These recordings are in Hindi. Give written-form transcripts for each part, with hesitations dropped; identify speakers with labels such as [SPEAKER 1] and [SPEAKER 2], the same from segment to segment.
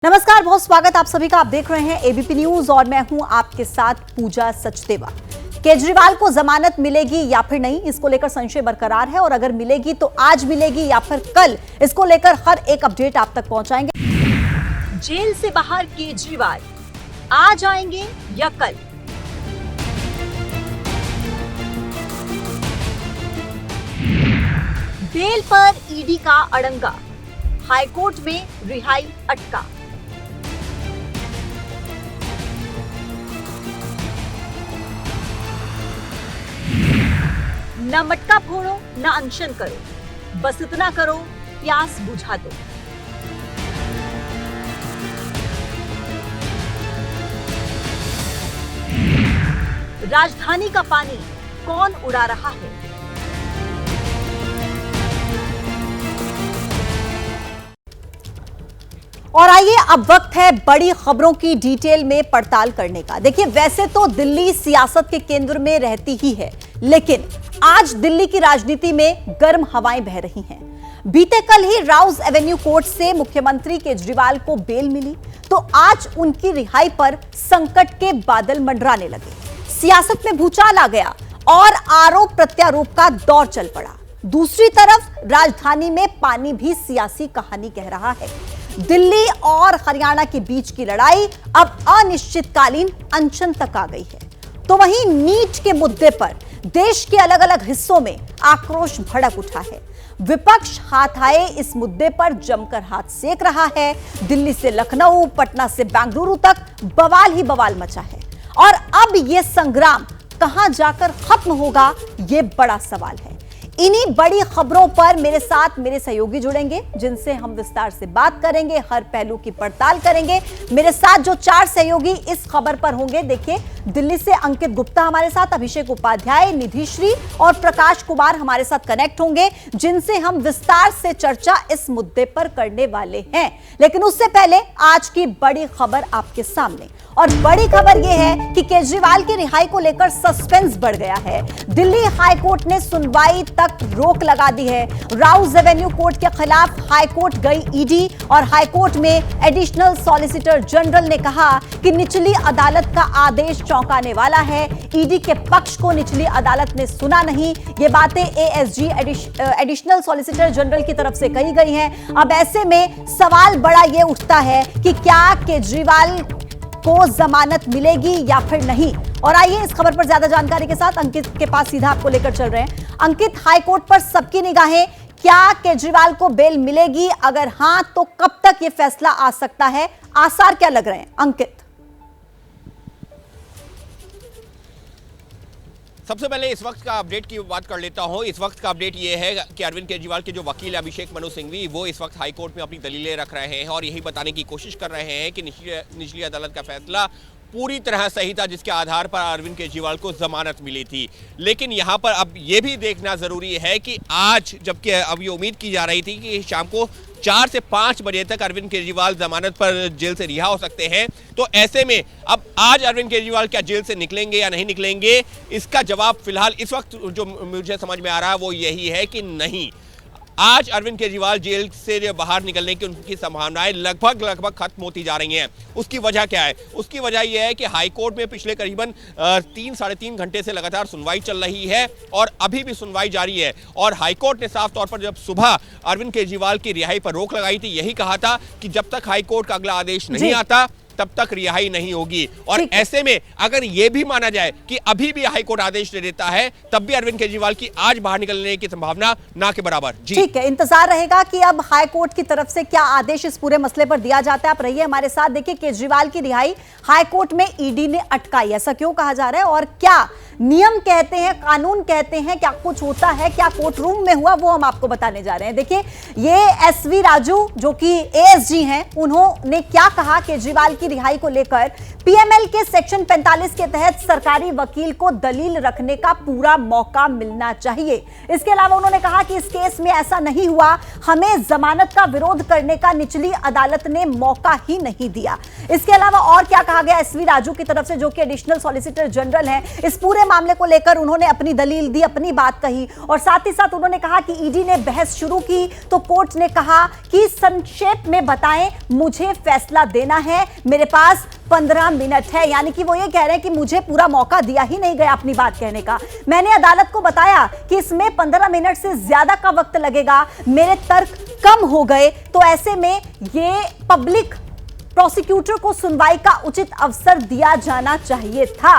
[SPEAKER 1] नमस्कार, बहुत स्वागत आप सभी का। आप देख रहे हैं एबीपी न्यूज और मैं हूं आपके साथ पूजा सचदेवा। केजरीवाल को जमानत मिलेगी या फिर नहीं, इसको लेकर संशय बरकरार है और अगर मिलेगी तो आज मिलेगी या फिर कल, इसको लेकर हर एक अपडेट आप तक पहुंचाएंगे। जेल से बाहर केजरीवाल आज आएंगे या कल? बेल पर ईडी का अड़ंगा, हाईकोर्ट में रिहाई अटका। न मटका फोड़ो न अनशन करो, बस इतना करो प्यास बुझा दो। राजधानी का पानी कौन उड़ा रहा है? और आइए अब वक्त है बड़ी खबरों की डिटेल में पड़ताल करने का। देखिए, वैसे तो दिल्ली सियासत के केंद्र में रहती ही है, लेकिन आज दिल्ली की राजनीति में गर्म हवाएं बह रही हैं। बीते कल ही राउज एवेन्यू कोर्ट से मुख्यमंत्री केजरीवाल को बेल मिली, तो आज उनकी रिहाई पर संकट के बादल मंडराने लगे। सियासत में भूचाल आ गया और आरोप प्रत्यारोप का दौर चल पड़ा। दूसरी तरफ राजधानी में पानी भी सियासी कहानी कह रहा है। दिल्ली और हरियाणा के बीच की लड़ाई अब अनिश्चितकालीन अनशन तक आ गई है। तो वहीं नीट के मुद्दे पर देश के अलग अलग हिस्सों में आक्रोश भड़क उठा है। विपक्ष हाथ आए इस मुद्दे पर जमकर हाथ सेक रहा है। दिल्ली से लखनऊ, पटना से बेंगलुरु तक बवाल ही बवाल मचा है। और अब यह संग्राम कहां जाकर खत्म होगा, यह बड़ा सवाल है। इन्हीं बड़ी खबरों पर मेरे साथ मेरे सहयोगी जुड़ेंगे, जिनसे हम विस्तार से बात करेंगे, हर पहलू की पड़ताल करेंगे। मेरे साथ जो चार सहयोगी इस खबर पर होंगे, देखिए, दिल्ली से अंकित गुप्ता हमारे साथ, अभिषेक उपाध्याय, निधिश्री और प्रकाश कुमार हमारे साथ कनेक्ट होंगे, जिनसे हम विस्तार से चर्चा इस मुद्दे पर करने वाले हैं। लेकिन उससे पहले आज की बड़ी खबर आपके सामने, और बड़ी खबर यह है कि केजरीवाल की रिहाई को लेकर सस्पेंस बढ़ गया है। दिल्ली हाईकोर्ट ने सुनवाई तक रोक लगा दी है। राउज एवेन्यू कोर्ट के खिलाफ हाईकोर्ट गई ईडी और हाईकोर्ट में एडिशनल सॉलिसिटर जनरल ने कहा कि निचली अदालत का आदेश चौंकाने वाला है। ईडी के पक्ष को निचली अदालत ने सुना नहीं। ये बातें एएसजी एडिशनल सॉलिसिटर जनरल की तरफ से कही गई हैं। अब ऐसे में सवाल बड़ा ये उठता है कि क्या केजरीवाल को जमानत मिलेगी या फिर नहीं। और आइए इस खबर पर ज्यादा जानकारी के साथ अंकित के पास सीधा आपको लेकर चल रहे हैं। अंकित, हाईकोर्ट पर सबकी निगाहें, क्या केजरीवाल को बेल मिलेगी? अगर हां, तो कब तक यह फैसला आ सकता है? आसार क्या लग रहे हैं, अंकित?
[SPEAKER 2] सबसे पहले इस वक्त का अपडेट की बात कर लेता हूं। इस वक्त का अपडेट ये है कि अरविंद केजरीवाल के जो वकील अभिषेक मनु सिंघवी, वो इस वक्त हाईकोर्ट में अपनी दलीलें रख रहे हैं और यही बताने की कोशिश कर रहे हैं कि निचली अदालत का फैसला पूरी तरह सही था, जिसके आधार पर अरविंद केजरीवाल को जमानत मिली थी। लेकिन यहाँ पर अब ये भी देखना जरूरी है कि आज, जबकि अब ये उम्मीद की जा रही थी कि शाम को 4 से 5 बजे तक अरविंद केजरीवाल जमानत पर जेल से रिहा हो सकते हैं, तो ऐसे में अब आज अरविंद केजरीवाल क्या जेल से निकलेंगे या नहीं निकलेंगे, इसका जवाब फिलहाल इस वक्त जो मुझे समझ में आ रहा है वो यही है कि नहीं। आज अरविंद केजरीवाल जेल से बाहर निकलने की उनकी संभावनाएं लगभग खत्म होती जा रही हैं। उसकी वजह क्या है? उसकी वजह यह है कि हाईकोर्ट में पिछले करीबन 3-3.5 घंटे से लगातार सुनवाई चल रही है और अभी भी सुनवाई जारी है। और हाईकोर्ट ने साफ तौर पर जब सुबह अरविंद केजरीवाल की रिहाई पर रोक लगाई थी, यही कहा था कि जब तक हाईकोर्ट का अगला आदेश नहीं आता तब तक रिहाई नहीं होगी। और ऐसे में अगर यह भी माना जाए कि अभी भी हाईकोर्ट आदेश दे देता है, तब भी अरविंद केजरीवाल की आज बाहर निकलने की संभावना ना के बराबर। जी
[SPEAKER 1] ठीक है, इंतजार रहेगा कि अब हाईकोर्ट की तरफ से क्या आदेश इस पूरे मसले पर दिया जाता है। आप रहिए हमारे साथ। देखिए, केजरीवाल की रिहाई हाईकोर्ट में ईडी ने अटकाई, ऐसा क्यों कहा जा रहा है और क्या नियम कहते हैं, कानून कहते हैं, क्या कुछ होता है, क्या कोर्ट रूम में हुआ, वो हम आपको बताने जा रहे हैं। देखिए, ये एसवी राजू जो कि एएसजी हैं, उन्होंने क्या कहा केजरीवाल की रिहाई को लेकर पीएमएल के सेक्शन 45 के तहत सरकारी वकील को दलील रखने का पूरा मौका मिलना चाहिए। इसके अलावा उन्होंने कहा कि इस केस में ऐसा नहीं हुआ, हमें जमानत का विरोध करने का निचली अदालत ने मौका ही नहीं दिया। इसके अलावा और क्या कहा गया एसवी राजू की तरफ से, जो कि एडिशनल सॉलिसिटर जनरल हैं, इस पूरे मामले को लेकर उन्होंने अपनी दलील दी, अपनी बात कही और साथ ही साथ उन्होंने कहा कि ईडी ने बहस शुरू की तो कोर्ट ने कहा कि संक्षेप में बताएं, मुझे फैसला देना है, मेरे पास 15 मिनट है। यानी कि वो ये कह रहे हैं कि मुझे पूरा मौका दिया ही नहीं गया अपनी बात कहने का। मैंने अदालत को बताया कि इसमें 15 मिनट से ज्यादा का वक्त लगेगा, मेरे तर्क कम हो गए, तो ऐसे में ये पब्लिक प्रोसिक्यूटर को सुनवाई का उचित अवसर दिया जाना चाहिए था।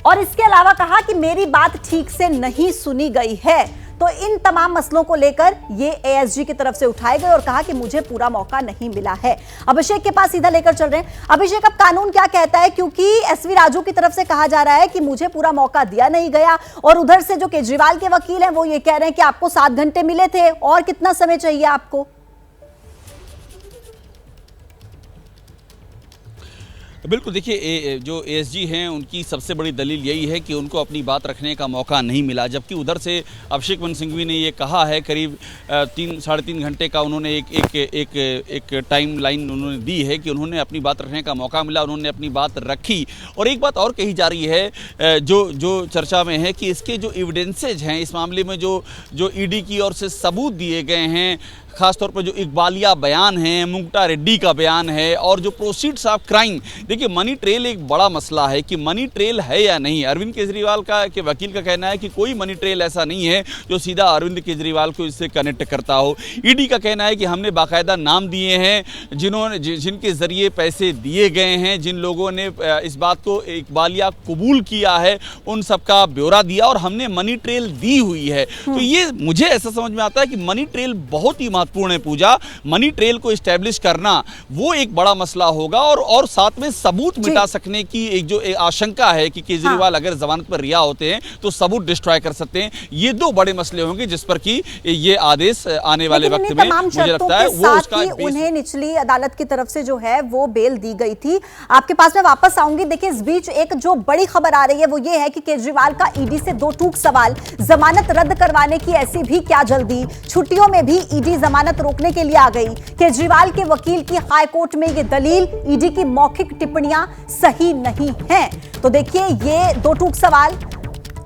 [SPEAKER 1] और इसके अलावा कहा कि मेरी बात ठीक से नहीं सुनी गई है। तो इन तमाम मसलों को लेकर ये एएसजी की तरफ से उठाए गए और कहा कि मुझे पूरा मौका नहीं मिला है। अभिषेक के पास सीधा लेकर चल रहे हैं। अभिषेक, अब कानून क्या कहता है, क्योंकि एसवी राजू की तरफ से कहा जा रहा है कि मुझे पूरा मौका दिया नहीं गया और उधर से जो केजरीवाल के वकील हैं वो ये कह रहे हैं कि आपको 7 घंटे मिले थे और कितना समय चाहिए आपको।
[SPEAKER 3] बिल्कुल, देखिए जो एएसजी हैं उनकी सबसे बड़ी दलील यही है कि उनको अपनी बात रखने का मौका नहीं मिला, जबकि उधर से अभिषेक मनु सिंघवी ने ये कहा है, करीब 3-3.5 घंटे का उन्होंने एक टाइम लाइन उन्होंने दी है कि उन्होंने अपनी बात रखने का मौका मिला, उन्होंने अपनी बात रखी। और एक बात और कही जा रही है जो चर्चा में है कि इसके जो एविडेंसेज हैं इस मामले में, जो ईडी की ओर से सबूत दिए गए हैं, खासतौर पर जो इकबालिया बयान है, मुंगटा रेड्डी का बयान है और जो प्रोसीड्स ऑफ क्राइम, देखिए मनी ट्रेल एक बड़ा मसला है कि मनी ट्रेल है या नहीं। अरविंद केजरीवाल के वकील का कहना है कि कोई मनी ट्रेल ऐसा नहीं है जो सीधा अरविंद केजरीवाल को इससे कनेक्ट करता हो। ईडी का कहना है कि हमने बाकायदा नाम दिए हैं जिनके जरिए पैसे दिए गए हैं, जिन लोगों ने इस बात को इकबालिया कबूल किया है, उन सबका ब्यौरा दिया और हमने मनी ट्रेल दी हुई है। तो ये मुझे ऐसा समझ में आता है कि मनी ट्रेल बहुत ही महत्वपूर्ण है पूजा। मनी ट्रेल को एस्टैब्लिश करना वो एक बड़ा मसला होगा और साथ में सबूत मिटा सकने की एक जो आशंका है कि केजरीवाल अगर जमानत पर रिहा होते हैं तो सबूत डिस्ट्रॉय कर सकते हैं। ये 2 बड़े मसले होंगे जिस पर कि ये आदेश आने वाले वक्त में मुझे लगता है वो उसका
[SPEAKER 1] उन्हें निचली अदालत की तरफ से जो है वो बेल दी गई थी। आपके पास मैं वापस आऊंगी। देखिए, इस बीच एक जो बड़ी खबर आ रही है वो ये है कि केजरीवाल का ईडी से 2 टूक सवाल, जमानत रद्द करवाने की ऐसी भी क्या जल्दी, छुट्टियों में भी ईडी जमानत रोकने के लिए आ गई। केजरीवाल के वकील की हाई कोर्ट में ये दलील, ईडी की मौखिक टिप्पणियां सही नहीं हैं। तो देखिए, ये 2 टूक सवाल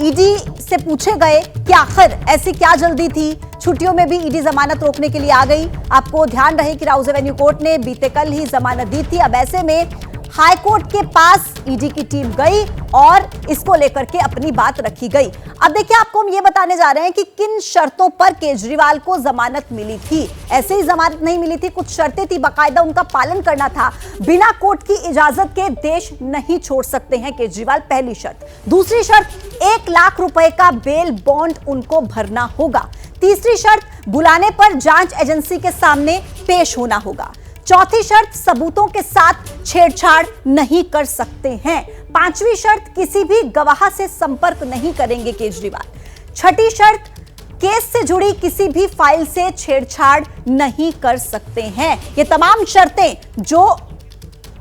[SPEAKER 1] ईडी से पूछे गए कि आखिर ऐसी क्या जल्दी थी, छुट्टियों में भी ईडी जमानत रोकने के लिए आ गई। आपको ध्यान रहे कि राउज एवेन्यू कोर्ट ने बीते कल ही जमानत दी थी। अब ऐसे में हाई कोर्ट के पास ईडी की टीम गई और इसको लेकर के अपनी बात रखी गई। अब देखिए, आपको हम ये बताने जा रहे हैं कि किन शर्तों पर केजरीवाल को जमानत मिली थी। ऐसे ही जमानत नहीं मिली थी, कुछ शर्तें थी, बाकायदा उनका पालन करना था। बिना कोर्ट की इजाजत के देश नहीं छोड़ सकते हैं केजरीवाल, पहली शर्त। दूसरी शर्त, 1 लाख रुपए का बेल बॉन्ड उनको भरना होगा। तीसरी शर्त, बुलाने पर जांच एजेंसी के सामने पेश होना होगा। चौथी शर्त, सबूतों के साथ छेड़छाड़ नहीं कर सकते हैं। 5वीं शर्त, किसी भी गवाह से संपर्क नहीं करेंगे केजरीवाल। 6ठी शर्त, केस से जुड़ी किसी भी फाइल से छेड़छाड़ नहीं कर सकते हैं। ये तमाम शर्तें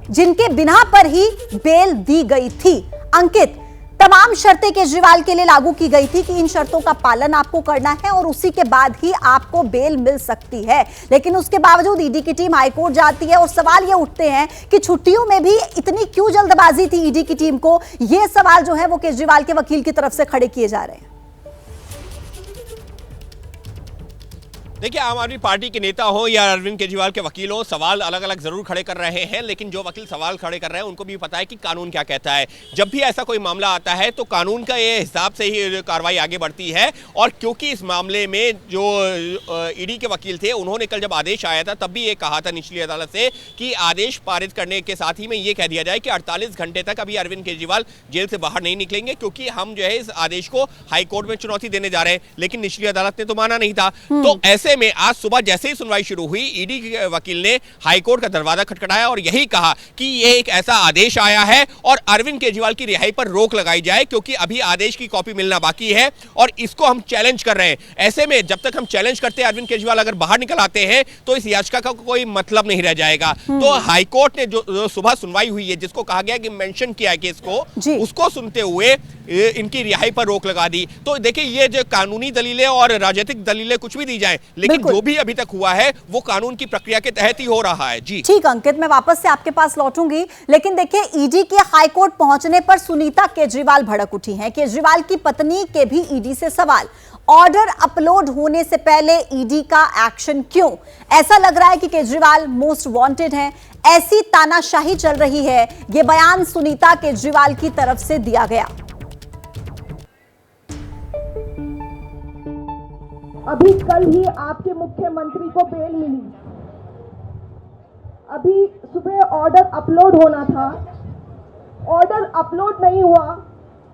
[SPEAKER 1] जिनके बिना पर ही बेल दी गई थी। अंकित, तमाम शर्तें केजरीवाल के लिए लागू की गई थी कि इन शर्तों का पालन आपको करना है और उसी के बाद ही आपको बेल मिल सकती है। लेकिन उसके बावजूद ईडी की टीम हाईकोर्ट जाती है और सवाल ये उठते हैं कि छुट्टियों में भी इतनी क्यों जल्दबाजी थी ईडी की टीम को। ये सवाल जो है वो केजरीवाल के वकील की तरफ से खड़े किए जा रहे हैं।
[SPEAKER 2] देखिए, आम आदमी पार्टी के नेता हो या अरविंद केजरीवाल के वकील हो, सवाल अलग अलग जरूर खड़े कर रहे हैं, लेकिन जो वकील सवाल खड़े कर रहे हैं उनको भी पता है कि कानून क्या कहता है। जब भी ऐसा कोई मामला आता है तो कानून का ये हिसाब से ही कार्रवाई आगे बढ़ती है। और क्योंकि इस मामले में जो ईडी के वकील थे उन्होंने कल जब आदेश आया था तब भी ये कहा था निचली अदालत से कि आदेश पारित करने के साथ ही में ये कह दिया जाए कि 48 घंटे तक अभी अरविंद केजरीवाल जेल से बाहर नहीं निकलेंगे, क्योंकि हम जो है इस आदेश को हाईकोर्ट में चुनौती देने जा रहे हैं। लेकिन निचली अदालत ने तो माना नहीं था। तो ऐसे ऐसे में आज सुबह जैसे ही सुनवाई शुरू हुई, ईडी के वकील ने हाईकोर्ट का दरवाजा खटखटाया और यही कहा कि यह एक ऐसा आदेश आया है और अरविंद केजरीवाल की रिहाई पर रोक लगाई जाए, क्योंकि अभी आदेश की कॉपी मिलना बाकी है और इसको हम चैलेंज कर रहे हैं। ऐसे में जब तक हम चैलेंज करते हैं, अरविंद केजरीवाल अगर बाहर निकल आते हैं तो इस याचिका का कोई मतलब नहीं रह जाएगा। तो हाईकोर्ट ने जो सुबह सुनवाई हुई है, जिसको कहा गया कि मेंशन किया है केस को, उसको सुनते हुए इनकी रिहाई पर रोक लगा दी। तो देखिए, ये जो कानूनी दलीलें और राजनीतिक दलीलें कुछ भी दी जाएं, लेकिन जो भी अभी तक हुआ है वो कानून की प्रक्रिया के तहत ही हो रहा है। जी
[SPEAKER 1] ठीक अंकित, मैं वापस से आपके पास लौटूंगी, लेकिन देखिए ईडी के हाईकोर्ट पहुंचने पर सुनीता केजरीवाल भड़क उठी हैं। केजरीवाल की पत्नी के भी ईडी से सवाल, ऑर्डर अपलोड होने से पहले ईडी का एक्शन क्यों? ऐसा लग रहा है कि केजरीवाल मोस्ट वांटेड हैं, ऐसी तानाशाही चल रही है। यह बयान सुनीता केजरीवाल की तरफ से दिया गया।
[SPEAKER 4] अभी कल ही आपके मुख्यमंत्री को बेल मिली, अभी सुबह ऑर्डर अपलोड होना था, ऑर्डर अपलोड नहीं हुआ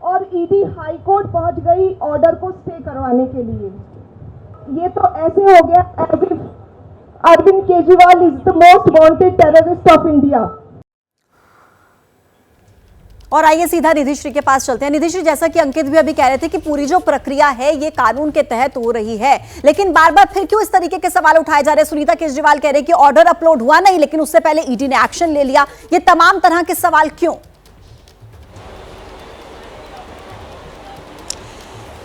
[SPEAKER 4] और ईडी हाई कोर्ट पहुंच गई ऑर्डर को स्टे करवाने के लिए। ये तो ऐसे हो गया Arvind Kejriwal is the most wanted terrorist of India.
[SPEAKER 1] और आइए सीधा निधि श्री के पास चलते हैं। निधि श्री, जैसा कि अंकित भी अभी कह रहे थे कि पूरी जो प्रक्रिया है ये कानून के तहत हो रही है, लेकिन बार बार फिर क्यों इस तरीके के सवाल उठाए जा रहे हैं? सुनीता केजरीवाल कह रहे हैं कि ऑर्डर अपलोड हुआ नहीं, लेकिन उससे पहले ईडी ने एक्शन ले लिया। ये तमाम तरह के सवाल क्यों?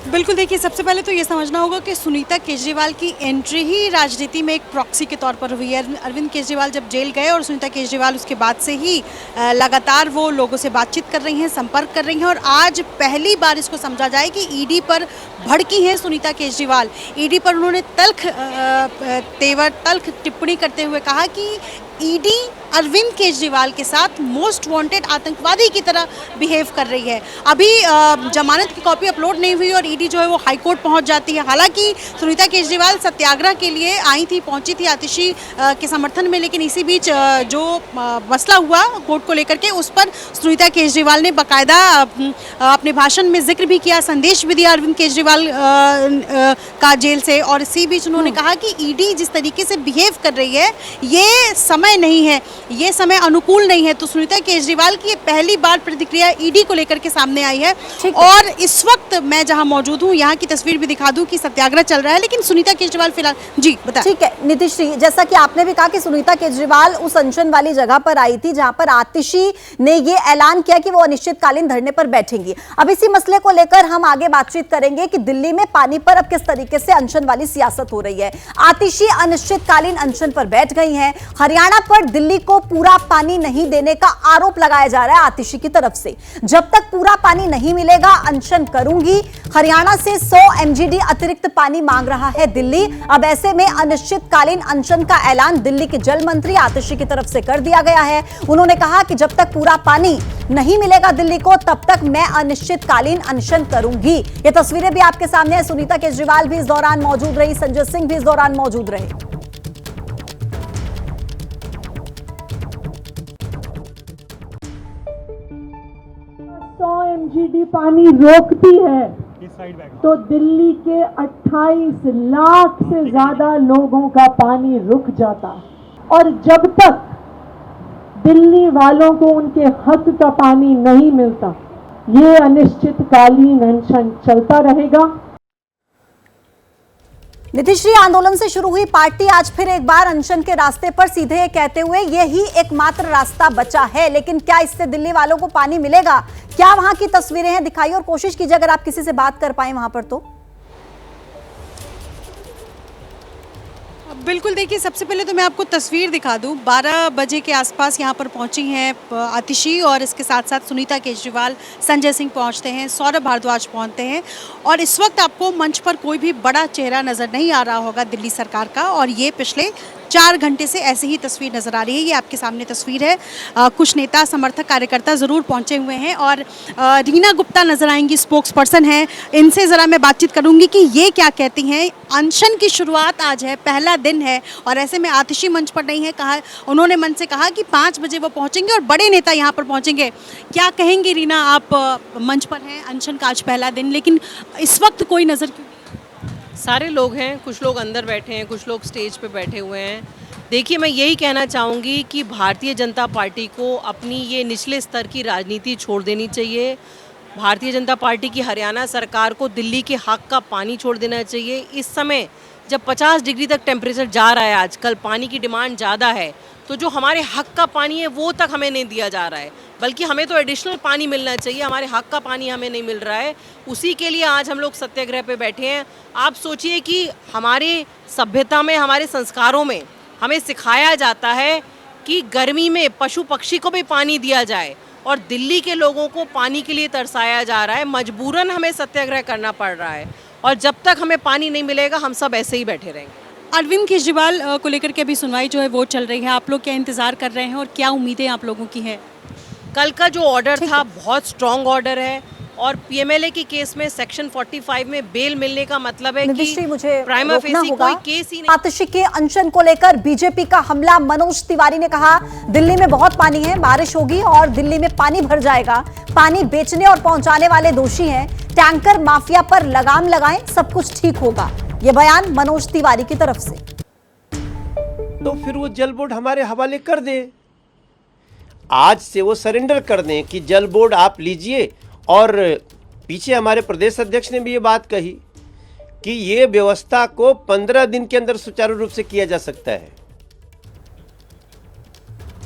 [SPEAKER 5] बिल्कुल, देखिए, सबसे पहले तो ये समझना होगा कि सुनीता केजरीवाल की एंट्री ही राजनीति में एक प्रॉक्सी के तौर पर हुई है। अरविंद केजरीवाल जब जेल गए और सुनीता केजरीवाल उसके बाद से ही लगातार वो लोगों से बातचीत कर रही हैं, संपर्क कर रही हैं और आज पहली बार इसको समझा जाए कि ईडी पर भड़की हैं सुनीता केजरीवाल। ईडी पर उन्होंने तल्ख टिप्पणी करते हुए कहा कि ईडी अरविंद केजरीवाल के साथ मोस्ट वांटेड आतंकवादी की तरह बिहेव कर रही है। अभी जमानत की कॉपी अपलोड नहीं हुई और ईडी जो है वो हाई कोर्ट पहुंच जाती है। हालांकि सुनीता केजरीवाल सत्याग्रह के लिए आई थी, पहुंची थी आतिशी के समर्थन में, लेकिन इसी बीच जो मसला हुआ कोर्ट को लेकर के, उस पर सुनीता केजरीवाल ने बाकायदा अपने भाषण में जिक्र भी किया, संदेश भी दिया अरविंद केजरीवाल का जेल से। और इसी बीच उन्होंने कहा कि ईडी जिस तरीके से बिहेव कर रही है ये समय नहीं है, ये समय अनुकूल नहीं है। तो सुनीता केजरीवाल की पहली बार प्रतिक्रिया ईडी को लेकर के सामने आई है। और इस वक्त मैं जहां मौजूद हूं, यहां की तस्वीर भी दिखा दूं कि सत्याग्रह चल रहा है, लेकिन सुनीता केजरीवाल फिलहाल जी बता।
[SPEAKER 1] ठीक है नीतिश्री, जैसा कि आपने भी कहा कि सुनीता केजरीवाल उस अनशन वाली जगह पर आई थी जहां पर आतिशी ने ये ऐलान किया कि वो अनिश्चितकालीन धरने पर बैठेंगी। अब इसी मसले को लेकर हम आगे बातचीत करेंगे कि दिल्ली में पानी पर अब किस तरीके से अनशन वाली सियासत हो रही है। आतिशी अनिश्चितकालीन अनशन पर बैठ गई हैं। हरियाणा पर दिल्ली को पूरा पानी नहीं देने का आरोप लगाया जा रहा है आतिशी की तरफ से। जब तक पूरा पानी नहीं मिलेगा अनशन करूंगी। हरियाणा से 100 एमजीडी अतिरिक्त पानी मांग रहा है दिल्ली। अब ऐसे में अनिश्चितकालीन अनशन का ऐलान दिल्ली के जल मंत्री आतिशी की तरफ से कर दिया गया है। उन्होंने कहा कि जब तक पूरा पानी नहीं मिलेगा दिल्ली को, तब तक मैं अनिश्चितकालीन अनशन करूंगी। ये तस्वीरें भी आपके सामने है। सुनीता केजरीवाल भी इस दौरान मौजूद रही, संजय सिंह भी इस दौरान मौजूद रहे।
[SPEAKER 4] 100 एमजीडी पानी रोकती है तो दिल्ली के 28 लाख से ज्यादा लोगों का पानी रुक जाता। और जब तक दिल्ली वालों को उनके हक का पानी नहीं मिलता, ये अनिश्चितकालीन अनशन चलता रहेगा।
[SPEAKER 1] नीतिश्री, आंदोलन से शुरू हुई पार्टी आज फिर एक बार अनशन के रास्ते पर सीधे कहते हुए यही एकमात्र रास्ता बचा है। लेकिन क्या इससे दिल्ली वालों को पानी मिलेगा? क्या वहां की तस्वीरें हैं? दिखाइए और कोशिश कीजिए अगर आप किसी से बात कर पाए वहां पर तो।
[SPEAKER 5] बिल्कुल, देखिए, सबसे पहले तो मैं आपको तस्वीर दिखा दूं। 12 बजे के आसपास यहां पर पहुंची हैं आतिशी और इसके साथ साथ सुनीता केजरीवाल, संजय सिंह पहुंचते हैं, सौरभ भारद्वाज पहुंचते हैं। और इस वक्त आपको मंच पर कोई भी बड़ा चेहरा नज़र नहीं आ रहा होगा दिल्ली सरकार का। और ये पिछले 4 घंटे से ऐसी ही तस्वीर नज़र आ रही है। ये आपके सामने तस्वीर है। कुछ नेता, समर्थक, कार्यकर्ता ज़रूर पहुंचे हुए हैं। और रीना गुप्ता नज़र आएंगी, स्पोक्स पर्सन हैं। इनसे ज़रा मैं बातचीत करूंगी कि ये क्या कहती हैं। अनशन की शुरुआत आज है, पहला दिन है और ऐसे में आतिशी मंच पर नहीं है। कहा उन्होंने मंच से कहा कि 5 बजे वो पहुंचेंगे और बड़े नेता यहाँ पर पहुंचेंगे। क्या कहेंगे रीना, आप मंच पर हैं, अनशन का आज पहला दिन, लेकिन इस वक्त कोई नज़र क्यों?
[SPEAKER 6] सारे लोग हैं, कुछ लोग अंदर बैठे हैं, कुछ लोग स्टेज पे बैठे हुए हैं। देखिए, मैं यही कहना चाहूँगी कि भारतीय जनता पार्टी को अपनी ये निचले स्तर की राजनीति छोड़ देनी चाहिए। भारतीय जनता पार्टी की हरियाणा सरकार को दिल्ली के हक का पानी छोड़ देना चाहिए। इस समय जब 50 डिग्री तक टेम्परेचर जा रहा है, आजकल पानी की डिमांड ज़्यादा है, तो जो हमारे हक का पानी है वो तक हमें नहीं दिया जा रहा है, बल्कि हमें तो एडिशनल पानी मिलना चाहिए। हमारे हक का पानी हमें नहीं मिल रहा है, उसी के लिए आज हम लोग सत्याग्रह पे बैठे हैं। आप सोचिए कि हमारे सभ्यता में, हमारे संस्कारों में हमें सिखाया जाता है कि गर्मी में पशु पक्षी को भी पानी दिया जाए, और दिल्ली के लोगों को पानी के लिए तरसाया जा रहा है। मजबूरन हमें सत्याग्रह करना पड़ रहा है, और जब तक हमें पानी नहीं मिलेगा हम सब ऐसे ही बैठे रहेंगे।
[SPEAKER 5] अरविंद केजरीवाल को लेकर के अभी सुनवाई जो है वो चल रही है, आप लोग क्या इंतजार कर रहे हैं और क्या उम्मीदें आप लोगों की हैं?
[SPEAKER 6] कल का जो ऑर्डर था बहुत स्ट्रॉन्ग ऑर्डर है, और पीएमएलए के केस में सेक्शन 45 में बेल मिलने का मतलब है कि
[SPEAKER 1] मुझे
[SPEAKER 6] प्राइमा फेसी कोई केस ही नहीं।
[SPEAKER 1] आतिशी के अनशन को लेकर बीजेपी का हमला। मनोज तिवारी ने कहा दिल्ली में बहुत पानी है, बारिश होगी और दिल्ली में पानी भर जाएगा। पानी बेचने और पहुंचाने वाले दोषी हैं, टैंकर माफिया पर लगाम लगाएं, सब कुछ ठीक होगा। ये बयान मनोज तिवारी की तरफ से।
[SPEAKER 7] तो फिर वो जल बोर्ड हमारे हवाले कर दे, आज से वो सरेंडर कर दें कि जल बोर्ड आप लीजिए। और पीछे हमारे प्रदेश अध्यक्ष ने भी ये बात कही कि ये व्यवस्था को 15 दिन के अंदर सुचारू रूप से किया जा सकता है।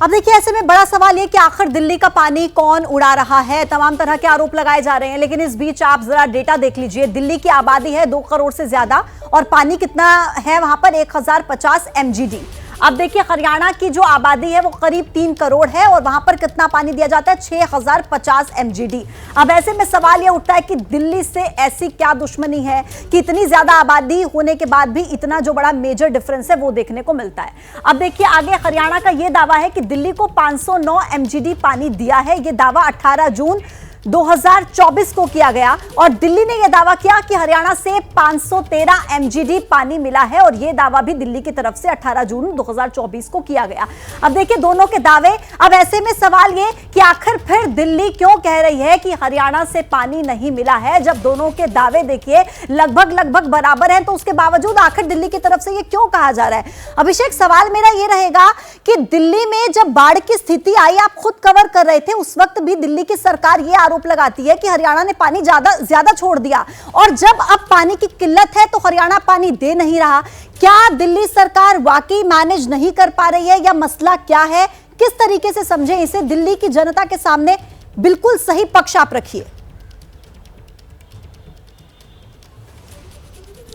[SPEAKER 1] अब देखिए, ऐसे में बड़ा सवाल ये कि आखिर दिल्ली का पानी कौन उड़ा रहा है। तमाम तरह के आरोप लगाए जा रहे हैं, लेकिन इस बीच आप जरा डेटा देख लीजिए। दिल्ली की आबादी है 2 करोड़ से ज्यादा, और पानी कितना है वहां पर? 1050 MGD। अब देखिए, हरियाणा की जो आबादी है वो करीब 3 करोड़ है, और वहां पर कितना पानी दिया जाता है? 6050 MGD। अब ऐसे में सवाल यह उठता है कि दिल्ली से ऐसी क्या दुश्मनी है कि इतनी ज्यादा आबादी होने के बाद भी इतना जो बड़ा मेजर डिफरेंस है वो देखने को मिलता है। अब देखिए, आगे हरियाणा का यह दावा है कि दिल्ली को 509 MGD पानी दिया है। यह दावा 18 जून 2024 को किया गया, और दिल्ली ने यह दावा किया कि हरियाणा से 513 MGD पानी मिला है, और यह दावा भी दिल्ली की तरफ से 18 जून 2024 को किया गया। अब देखिए, दोनों के दावे। अब ऐसे में सवाल यह कि आखिर फिर दिल्ली क्यों कह रही है कि हरियाणा से पानी नहीं मिला है, जब दोनों के दावे देखिए लगभग बराबर हैं, तो उसके बावजूद आखिर दिल्ली की तरफ से यह क्यों कहा जा रहा है? अभिषेक, सवाल मेरा यह रहेगा कि दिल्ली में जब बाढ़ की स्थिति आई, आप खुद कवर कर रहे थे, उस वक्त भी दिल्ली की सरकार यह आरोप लगाती है कि हरियाणा ने पानी ज्यादा छोड़ दिया, और जब अब पानी की किल्लत है तो हरियाणा पानी दे नहीं रहा। क्या दिल्ली सरकार वाकई मैनेज नहीं कर पा रही है, या मसला क्या है? किस तरीके से समझे इसे? दिल्ली की जनता के सामने बिल्कुल सही पक्ष आप रखिए।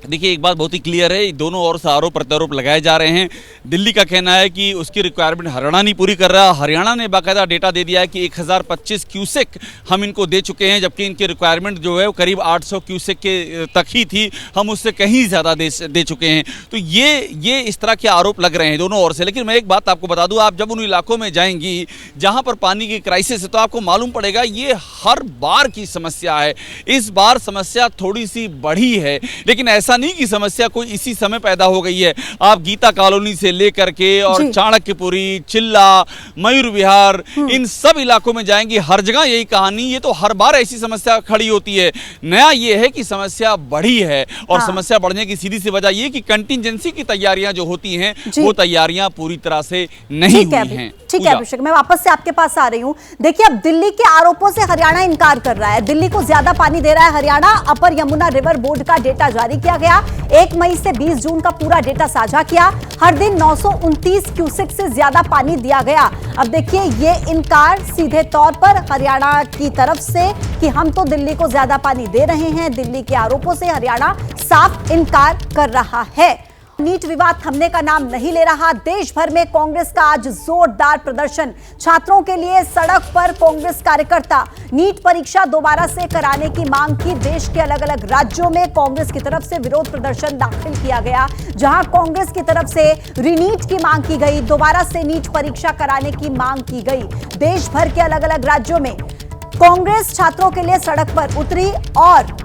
[SPEAKER 3] देखिए, एक बात बहुत ही क्लियर है, दोनों ओर से आरोप प्रत्यारोप लगाए जा रहे हैं। दिल्ली का कहना है कि उसकी रिक्वायरमेंट हरियाणा नहीं पूरी कर रहा। हरियाणा ने बाकायदा डेटा दे दिया है कि 1025 क्यूसेक हम इनको दे चुके हैं, जबकि इनकी रिक्वायरमेंट जो है वो करीब 800 क्यूसेक के तक ही थी, हम उससे कहीं ज़्यादा दे चुके हैं। तो ये इस तरह के आरोप लग रहे हैं दोनों ओर से। लेकिन मैं एक बात आपको बता दूँ, आप जब उन इलाकों में जाएंगी जहाँ पर पानी की क्राइसिस है, तो आपको मालूम पड़ेगा ये हर बार की समस्या है। इस बार समस्या थोड़ी सी बढ़ी है, लेकिन ऐसा नहीं कि समस्या कोई इसी समय पैदा हो गई है। आप गीता कॉलोनी से लेकर के और चाणक्यपुरी, चिल्ला, मयूर विहार, इन सब इलाकों में जाएंगे, हर जगह यही कहानी। ये तो हर बार ऐसी समस्या खड़ी होती है। नया ये है कि समस्या बढ़ी है, और समस्या बढ़ने की सीधी सी वजह ये कि कंटिजेंसी की तैयारियां जो होती हैं वो तैयारियां पूरी तरह से नहीं हुई हैं।
[SPEAKER 1] ठीक है अभिषेक, मैं वापस से आपके पास आ रही हूं। देखिए, अब दिल्ली के आरोपों से हरियाणा इनकार कर रहा है। दिल्ली को ज्यादा पानी दे रहा है हरियाणा। अपर यमुना रिवर बोर्ड का डेटा जारी किया गया, 1 मई से 20 जून का पूरा डेटा साझा किया। हर दिन 929 क्यूसेक से ज्यादा पानी दिया गया। अब देखिए, ये इनकार सीधे तौर पर हरियाणा की तरफ से कि हम तो दिल्ली को ज्यादा पानी दे रहे हैं। दिल्ली के आरोपों से हरियाणा साफ इनकार कर रहा है। नीट विवाद थमने का नाम नहीं ले रहा। देश भर में कांग्रेस का आज जोरदार प्रदर्शन। छात्रों के लिए सड़क पर कांग्रेस कार्यकर्ता। नीट परीक्षा दोबारा से कराने की मांग की। देश के अलग अलग राज्यों में कांग्रेस की तरफ से विरोध प्रदर्शन दाखिल किया गया, जहां कांग्रेस की तरफ से रीनीट की मांग की गई, दोबारा से नीट परीक्षा कराने की मांग की गई। देश भर के अलग अलग राज्यों में कांग्रेस छात्रों के लिए सड़क पर उतरी और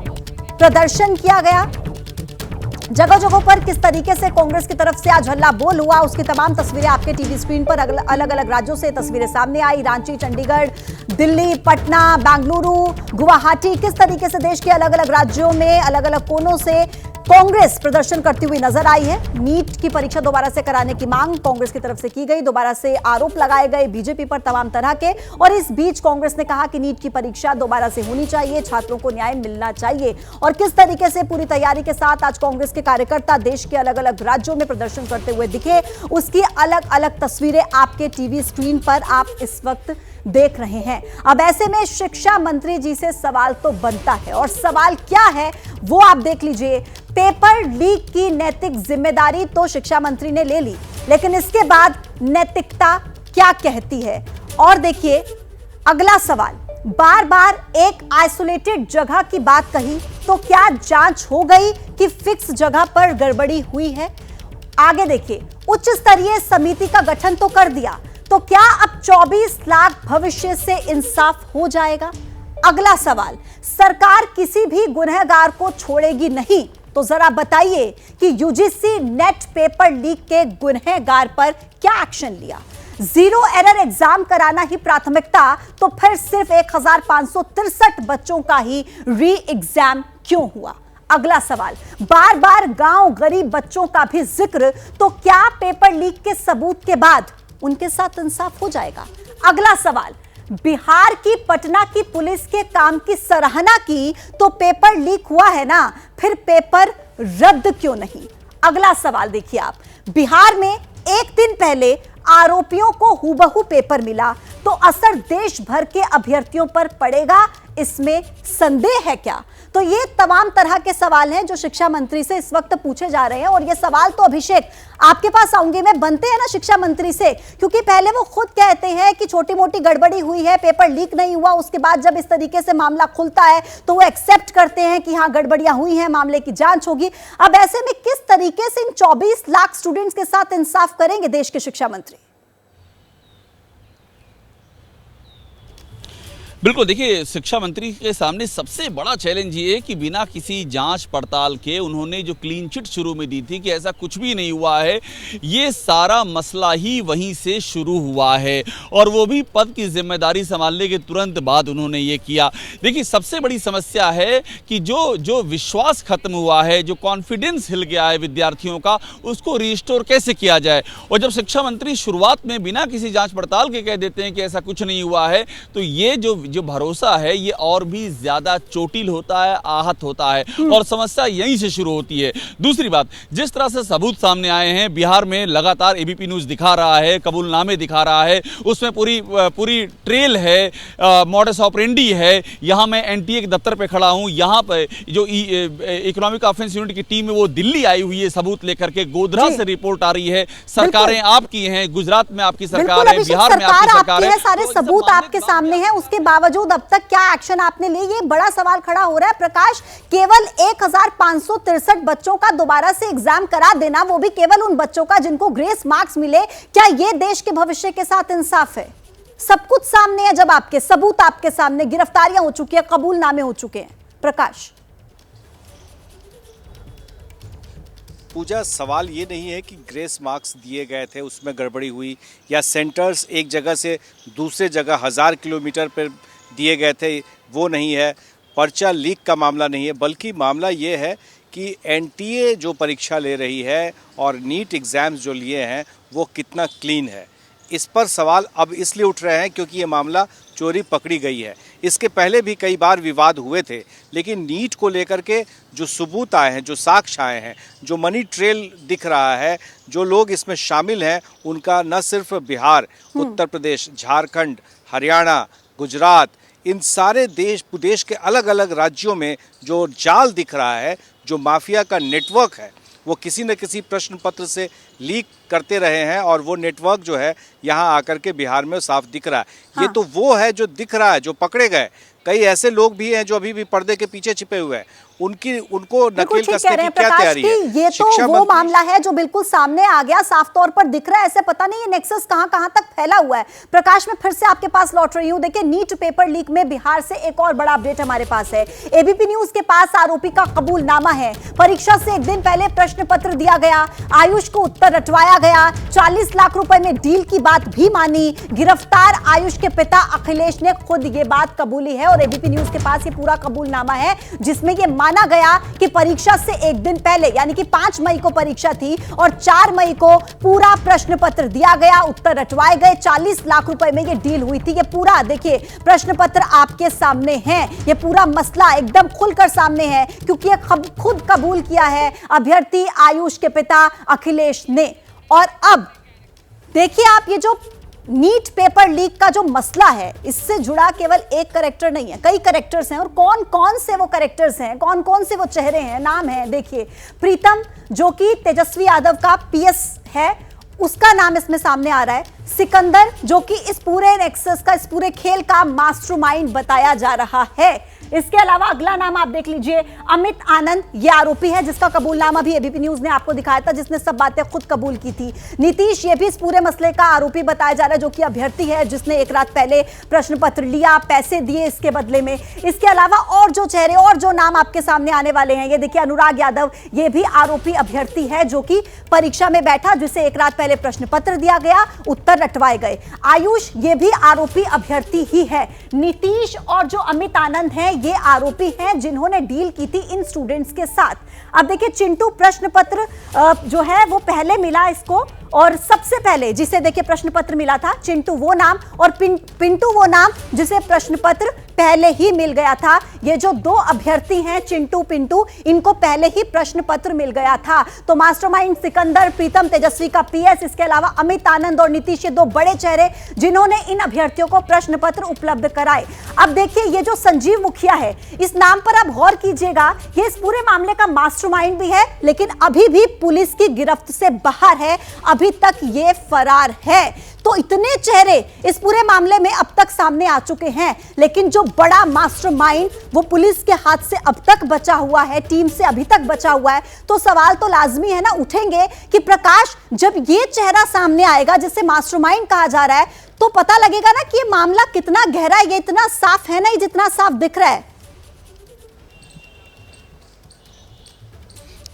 [SPEAKER 1] प्रदर्शन किया गया। जगह जगह पर किस तरीके से कांग्रेस की तरफ से आज हल्ला बोल हुआ, उसकी तमाम तस्वीरें आपके टीवी स्क्रीन पर अलग अलग राज्यों से तस्वीरें सामने आई। रांची, चंडीगढ़, दिल्ली, पटना, बेंगलुरु, गुवाहाटी, किस तरीके से देश के अलग अलग राज्यों में अलग अलग कोनों से कांग्रेस प्रदर्शन करती हुई नजर आई है। नीट की परीक्षा दोबारा से कराने की मांग कांग्रेस की तरफ से की गई। दोबारा से आरोप लगाए गए बीजेपी पर तमाम तरह के, और इस बीच कांग्रेस ने कहा कि नीट की परीक्षा दोबारा से होनी चाहिए, छात्रों को न्याय मिलना चाहिए। और किस तरीके से पूरी तैयारी के साथ आज कांग्रेस के कार्यकर्ता देश के अलग अलग राज्यों में प्रदर्शन करते हुए दिखे, उसकी अलग अलग तस्वीरें आपके टीवी स्क्रीन पर आप इस वक्त देख रहे हैं। अब ऐसे में शिक्षा मंत्री जी से सवाल तो बनता है, और सवाल क्या है वो आप देख लीजिए। पेपर लीक की नैतिक जिम्मेदारी तो शिक्षा मंत्री ने ले ली, लेकिन इसके बाद नैतिकता क्या कहती है? और देखिए अगला सवाल, बार बार एक आइसोलेटेड जगह की बात कही, तो क्या जांच हो गई कि फिक्स जगह पर गड़बड़ी हुई है? आगे देखिए, उच्च स्तरीय समिति का गठन तो कर दिया, तो क्या अब 24 लाख भविष्य से इंसाफ हो जाएगा? अगला सवाल, सरकार किसी भी गुनहगार को छोड़ेगी नहीं, तो जरा बताइए कि यूजीसी नेट पेपर लीक के गुनहगार पर क्या एक्शन लिया? जीरो एरर एग्जाम कराना ही प्राथमिकता, तो फिर सिर्फ 1563 बच्चों का ही री एग्जाम क्यों हुआ? अगला सवाल, बार बार गांव गरीब बच्चों का भी जिक्र, तो क्या पेपर लीक के सबूत के बाद उनके साथ इंसाफ हो जाएगा? अगला सवाल, बिहार की पटना की पुलिस के काम की सराहना की, तो पेपर लीक हुआ है ना, फिर पेपर रद्द क्यों नहीं? अगला सवाल देखिए आप, बिहार में एक दिन पहले आरोपियों को हूबहू पेपर मिला, तो असर देश भर के अभ्यर्थियों पर पड़ेगा, इसमें संदेह है क्या? तो ये तमाम तरह के सवाल हैं जो शिक्षा मंत्री से इस वक्त पूछे जा रहे हैं। और ये सवाल तो अभिषेक आपके पास आऊंगी मैं, बनते हैं ना शिक्षा मंत्री से, क्योंकि पहले वो खुद कहते हैं कि छोटी मोटी गड़बड़ी हुई है, पेपर लीक नहीं हुआ। उसके बाद जब इस तरीके से मामला खुलता है तो वो एक्सेप्ट करते हैं कि हाँ गड़बड़ियां हुई हैं, मामले की जांच होगी। अब ऐसे में किस तरीके से इन 24 लाख स्टूडेंट्स के साथ इंसाफ करेंगे देश के शिक्षा मंत्री?
[SPEAKER 3] बिल्कुल, देखिए शिक्षा मंत्री के सामने सबसे बड़ा चैलेंज ये है कि बिना किसी जांच पड़ताल के उन्होंने जो क्लीन चिट शुरू में दी थी कि ऐसा कुछ भी नहीं हुआ है, ये सारा मसला ही वहीं से शुरू हुआ है, और वो भी पद की जिम्मेदारी संभालने के तुरंत बाद उन्होंने ये किया। देखिए सबसे बड़ी समस्या है कि जो विश्वास खत्म हुआ है, जो कॉन्फिडेंस हिल गया है विद्यार्थियों का, उसको रिस्टोर कैसे किया जाए। और जब शिक्षा मंत्री शुरुआत में बिना किसी जाँच पड़ताल के कह देते हैं कि ऐसा कुछ नहीं हुआ है, तो ये जो भरोसा है ये और भी ज्यादा चोटिल होता है, आहत होता है, और समस्या यहीं से शुरू होती है। दूसरी बात, जिस तरह से सबूत सामने आए हैं, बिहार में लगातार एबीपी न्यूज दिखा रहा है, कबूलनामे दिखा रहा है, उसमें पूरी ट्रेल है, मॉडस ऑपरेंडी है। यहाँ मैं एनटीए के दफ्तर पे खड़ा हूँ, यहाँ पर जो इकोनॉमिक ऑफेंस यूनिट की टीम है वो दिल्ली आई हुई है सबूत लेकर के, गोधरा से रिपोर्ट आ रही है, सरकारें आपकी हैं, गुजरात में आपकी सरकार है, बिहार में आपकी सरकार है,
[SPEAKER 1] सारे सबूत आपके सामने हैं, उसके बावजूद अब तक क्या एक्शन आपने लिए? ये बड़ा सवाल खड़ा हो रहा है प्रकाश। केवल 1563 बच्चों का दोबारा से एग्जाम करा देना, वो भी केवल उन बच्चों का जिनको ग्रेस मार्क्स मिले, क्या ये देश के भविष्य के साथ इंसाफ है? सब कुछ सामने है, जब आपके सबूत आपके सामने, गिरफ्तारियां हो चुकी है, कबूलनामे हो चुके हैं। प्रकाश,
[SPEAKER 8] पूजा, सवाल ये नहीं है कि ग्रेस मार्क्स दिए गए थे उसमें गड़बड़ी हुई, या सेंटर्स एक जगह से दूसरे जगह 1000 किलोमीटर पर दिए गए थे, वो नहीं है। पर्चा लीक का मामला नहीं है, बल्कि मामला ये है कि एनटीए जो परीक्षा ले रही है और नीट एग्ज़ाम्स जो लिए हैं वो कितना क्लीन है। इस पर सवाल अब इसलिए उठ रहे हैं क्योंकि ये मामला चोरी पकड़ी गई है। इसके पहले भी कई बार विवाद हुए थे, लेकिन नीट को लेकर के जो सबूत आए हैं, जो साक्ष्य आए हैं, जो मनी ट्रेल दिख रहा है, जो लोग इसमें शामिल हैं, उनका न सिर्फ बिहार, उत्तर प्रदेश, झारखंड, हरियाणा, गुजरात, इन सारे देश के अलग अलग राज्यों में जो जाल दिख रहा है, जो माफिया का नेटवर्क है, वो किसी न किसी प्रश्न पत्र से लीक करते रहे हैं, और वो नेटवर्क जो है यहाँ आकर के बिहार में साफ दिख रहा है। हाँ। ये तो वो है जो दिख रहा है, जो पकड़े गए। कई ऐसे लोग भी हैं जो अभी भी पर्दे के पीछे छिपे हुए हैं, उनको नकेल कसने की क्या तैयारी है?
[SPEAKER 1] ये तो वो मामला है जो बिल्कुल सामने आ गया, साफ तौर पर दिख रहा है। ऐसे पता नहीं ये नेक्सस कहां तक फैला हुआ है। प्रकाश, में फिर से आपके पास लौट रही हूं। देखिए, नीट पेपर लीक में बिहार से एक और बड़ा अपडेट हमारे पास है। एबीपी न्यूज के पास आरोपी का कबूलनामा है। परीक्षा से एक दिन पहले प्रश्न पत्र दिया गया, आयुष को उत्तर रटवाया गया, 40 लाख रुपए में डील की बात भी मानी। गिरफ्तार आयुष के पिता अखिलेश ने खुद ये बात कबूली है, और और एबीपी न्यूज के पास ये पूरा कबूलनामा है जिसमें ये माना गया कि परीक्षा से एक दिन पहले यानी कि 5 मई को परीक्षा थी और 4 मई को पूरा प्रश्न पत्र दिया गया, उत्तर रटवाए गए, 40 लाख रुपए में ये डील हुई थी। ये पूरा देखिए प्रश्न पत्र आपके सामने है, ये पूरा मसला एकदम खुलकर सामने है क्योंकि ये खुद कबूल किया है अभ्यर्थी आयुष के पिता अखिलेश ने। और अब देखिए आप, ये जो नीट पेपर लीक का जो मसला है इससे जुड़ा केवल एक कैरेक्टर नहीं है, कई कैरेक्टर्स हैं। और कौन कौन से वो कैरेक्टर्स हैं, कौन कौन से वो चेहरे हैं, नाम है देखिए। प्रीतम जो कि तेजस्वी यादव का पीएस है, उसका नाम इसमें सामने आ रहा है। सिकंदर जो कि इस पूरे नेक्सस का, इस पूरे खेल का मास्टरमाइंड बताया जा रहा है। इसके अलावा अगला नाम आप देख लीजिए, अमित आनंद, ये आरोपी है जिसका कबूलनामा भी एबीपी न्यूज ने आपको दिखाया था, जिसने सब बातें खुद कबूल की थी। नीतीश ये भी इस पूरे मसले का आरोपी बताया जा रहा है, जो कि अभ्यर्थी है जिसने एक रात पहले प्रश्न पत्र लिया, पैसे दिए इसके बदले में। इसके अलावा और जो चेहरे और जो नाम आपके सामने आने वाले हैं, ये देखिए अनुराग यादव, ये भी आरोपी अभ्यर्थी है जो कि परीक्षा में बैठा, जिसे एक रात पहले प्रश्न पत्र दिया गया, उत्तर रटवाए गए। आयुष ये भी आरोपी अभ्यर्थी ही है। नीतीश और जो अमित आनंद है ये आरोपी हैं जिन्होंने डील की थी इन स्टूडेंट्स के साथ। अब देखिए चिंटू प्रश्न पत्र जो है वो पहले मिला इसको, और सबसे पहले जिसे देखिए प्रश्न पत्र मिला था चिंटू वो नाम, और पिंटू वो नाम जिसे प्रश्न पत्र पहले ही मिल गया था। ये जो 2 अभ्यर्थी हैं चिंटू पिंटू, इनको पहले ही प्रश्न पत्र मिल गया था। तो मास्टरमाइंड सिकंदर, प्रीतम तेजस्वी का पीएस, इसके अलावा अमित आनंद और नीतीश, ये 2 बड़े चेहरे जिन्होंने इन अभ्यर्थियों को प्रश्न पत्र उपलब्ध कराए। अब देखिए ये जो संजीव मुखिया है, इस नाम पर आप गौर कीजिएगा, ये इस पूरे मामले का मास्टरमाइंड भी है, लेकिन अभी भी पुलिस की गिरफ्त से बाहर है, अभी तक ये फरार है। तो इतने चेहरे इस पूरे मामले में अब तक सामने आ चुके हैं, लेकिन जो बड़ा मास्टरमाइंड वो पुलिस के हाथ से अब तक बचा हुआ है, टीम से अभी तक बचा हुआ है। तो सवाल तो लाजमी है ना उठेंगे कि प्रकाश, जब ये चेहरा सामने आएगा जिसे मास्टरमाइंड कहा जा रहा है, तो पता लगेगा ना कि ये मामला कितना गहरा है। ये इतना साफ है नहीं जितना साफ दिख रहा है।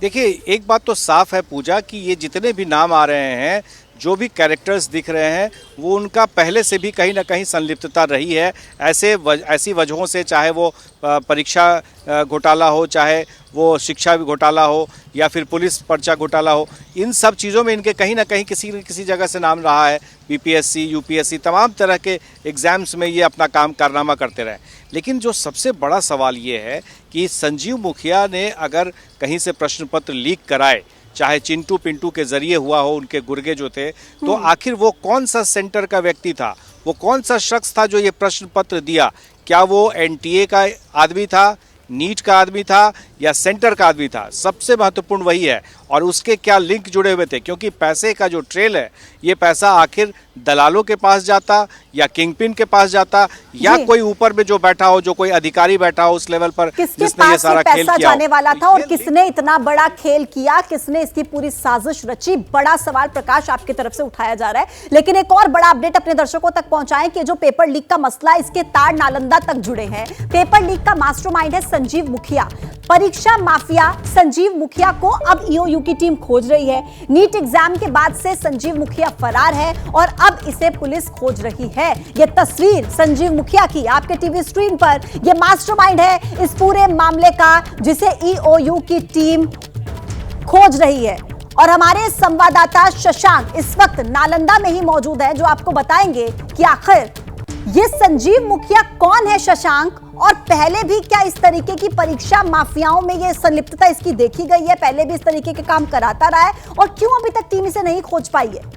[SPEAKER 8] देखिए एक बात तो साफ है पूजा कि ये जितने भी नाम आ रहे हैं, जो भी कैरेक्टर्स दिख रहे हैं, वो उनका पहले से भी कहीं ना कहीं संलिप्तता रही है ऐसी वजहों से, चाहे वो परीक्षा घोटाला हो, चाहे वो शिक्षा घोटाला हो, या फिर पुलिस पर्चा घोटाला हो। इन सब चीज़ों में इनके कहीं ना कहीं किसी न किसी जगह से नाम रहा है। बीपीएससी, यूपीएससी, तमाम तरह के एग्ज़ाम्स में ये अपना कारनामा करते रहे। लेकिन जो सबसे बड़ा सवाल ये है कि संजीव मुखिया ने अगर कहीं से प्रश्न पत्र लीक कराए, चाहे चिंटू पिंटू के जरिए हुआ हो, उनके गुर्गे जो थे, तो आखिर वो कौन सा सेंटर का व्यक्ति था, वो कौन सा शख्स था जो ये प्रश्न पत्र दिया? क्या वो एनटीए का आदमी था, नीट का आदमी था, या सेंटर का आदमी था? सबसे महत्वपूर्ण वही है। और उसके क्या लिंक जुड़े हुए थे, क्योंकि पैसे का जो ट्रेल है, ये पैसा आखिर दलालों के पास जाता या किंगपिन के पास जाता, या कोई ऊपर में जो बैठा हो, जो कोई अधिकारी बैठा हो उस लेवल पर, जिसने ये सारा खेल किया
[SPEAKER 1] जाने वाला था, और किसने इतना बड़ा खेल किया, किसने इसकी पूरी साजिश रची? बड़ा सवाल प्रकाश आपकी तरफ से उठाया जा रहा है। लेकिन एक और बड़ा अपडेट अपने दर्शकों तक पहुंचाएं कि जो पेपर लीक का मसला, इसके तार नालंदा तक जुड़े हैं। पेपर लीक का मास्टरमाइंड है संजीव मुखिया। परीक्षा माफिया संजीव मुखिया को अब ईओयू की टीम खोज रही है। नीट एग्जाम के बाद से संजीव मुखिया फरार है और अब इसे पुलिस खोज रही है। यह तस्वीर संजीव मुखिया की आपके टीवी स्क्रीन पर, यह मास्टरमाइंड है इस पूरे मामले का जिसे ईओयू की टीम खोज रही है। और हमारे संवाददाता शशांक इस वक्त नालंदा में ही मौजूद है, जो आपको बताएंगे कि आखिर ये संजीव मुखिया कौन है। शशांक, और पहले भी क्या इस तरीके की परीक्षा माफियाओं में ये संलिप्तता इसकी देखी गई है? पहले भी इस तरीके के काम कराता रहा है, और क्यों अभी तक टीम इसे नहीं खोज पाई है?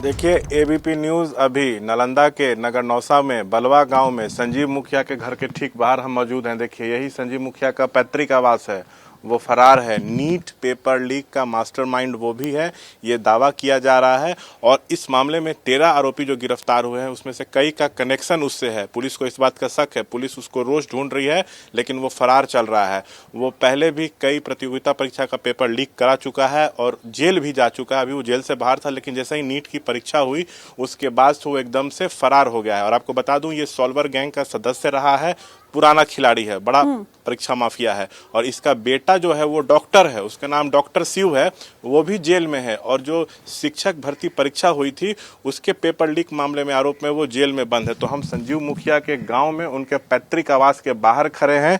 [SPEAKER 9] देखिए, एबीपी न्यूज़ अभी नालंदा के नगर नौसा में बलवा गांव में संजीव मुखिया के घर के ठीक बाहर हम मौजूद हैं। देखिए, यही संजीव मुखिया का पैतृक आवास है, वो फरार है। नीट पेपर लीक का मास्टरमाइंड वो भी है, ये दावा किया जा रहा है। और इस मामले में 13 आरोपी जो गिरफ्तार हुए हैं, उसमें से कई का कनेक्शन उससे है। पुलिस को इस बात का शक है, पुलिस उसको रोज ढूंढ रही है, लेकिन वो फरार चल रहा है। वो पहले भी कई प्रतियोगिता परीक्षा का पेपर लीक करा चुका है और जेल भी जा चुका है। अभी वो जेल से बाहर था, लेकिन जैसे ही नीट की परीक्षा हुई उसके बाद वो एकदम से फरार हो गया है। और आपको बता दूं, ये सॉल्वर गैंग का सदस्य रहा है। पुराना खिलाड़ी है, बड़ा परीक्षा माफिया है, और इसका बेटा जो है वो डॉक्टर है, उसका नाम डॉक्टर शिव है, वो भी जेल में है, और जो शिक्षक भर्ती परीक्षा हुई थी उसके पेपर लीक मामले में आरोप में वो जेल में बंद है। तो हम संजीव मुखिया के गांव में उनके पैतृक आवास के बाहर खड़े हैं,